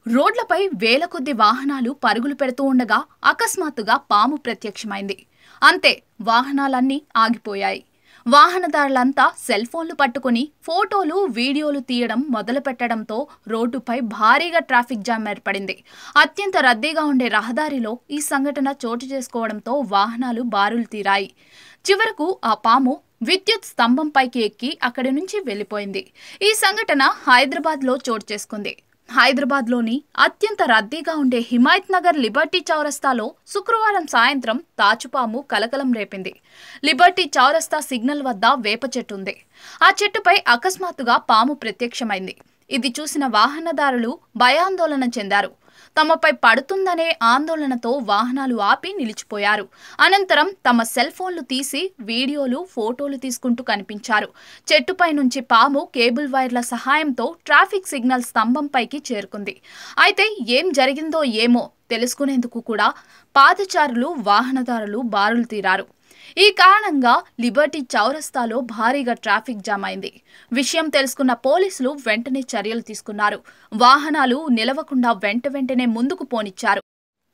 రోడ్లపై వేల కొద్ది వాహనాలు పరుగులు పెడుతూ ఉండగా అకస్మాత్తుగా పాము ప్రత్యక్షమైంది. అంతే, వాహనాలన్నీ ఆగిపోయాయి. వాహనదారులంతా సెల్ ఫోన్లు పట్టుకుని ఫోటోలు, వీడియోలు తీయడం మొదలుపెట్టడంతో రోడ్డుపై భారీగా ట్రాఫిక్ జామ్ ఏర్పడింది. అత్యంత రద్దీగా ఉండే రహదారిలో ఈ సంఘటన చోటు చేసుకోవడంతో వాహనాలు బారులు తీరాయి. చివరకు ఆ పాము విద్యుత్ స్తంభంపైకి ఎక్కి అక్కడి నుంచి వెళ్లిపోయింది. ఈ సంఘటన హైదరాబాద్లో చోటు చేసుకుంది. హైదరాబాద్లోని అత్యంత రద్దీగా ఉండే హిమాయత్ నగర్ లిబర్టీ చౌరస్తాలో శుక్రవారం సాయంత్రం తాచుపాము కలకలం రేపింది. లిబర్టీ చౌరస్తా సిగ్నల్ వద్ద వేప చెట్టు ఉంది. ఆ చెట్టుపై అకస్మాత్తుగా పాము ప్రత్యక్షమైంది. ఇది చూసిన వాహనదారులు భయాందోళన చెందారు. తమపై పడుతుందనే ఆందోళనతో వాహనాలు ఆపి నిలిచిపోయారు. అనంతరం తమ సెల్ ఫోన్లు తీసి వీడియోలు, ఫోటోలు తీసుకుంటూ కనిపించారు. చెట్టుపై నుంచి పాము కేబుల్ వైర్ల సహాయంతో ట్రాఫిక్ సిగ్నల్ స్తంభంపైకి చేరుకుంది. అయితే ఏం జరిగిందో ఏమో తెలుసుకునేందుకు కూడా పాదచారులు, వాహనదారులు బారులు తీరారు. ఈ కారణంగా లిబర్టీ చౌరస్తాలో భారీగా ట్రాఫిక్ జామ్ అయింది. విషయం తెలుసుకున్న పోలీసులు వెంటనే చర్యలు తీసుకున్నారు. వాహనాలు నిలవకుండా వెంటనే ముందుకు పోనిచ్చారు.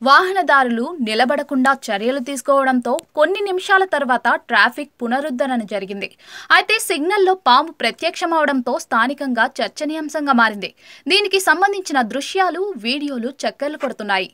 వాహనదారులు నిలబడకుండా చర్యలు తీసుకోవడంతో కొన్ని నిమిషాల తర్వాత ట్రాఫిక్ పునరుద్ధరణ జరిగింది. అయితే సిగ్నల్లో పాము ప్రత్యక్షమవడంతో స్థానికంగా చర్చనీయాంశంగా మారింది. దీనికి సంబంధించిన దృశ్యాలు, వీడియోలు చక్కర్లు కొడుతున్నాయి.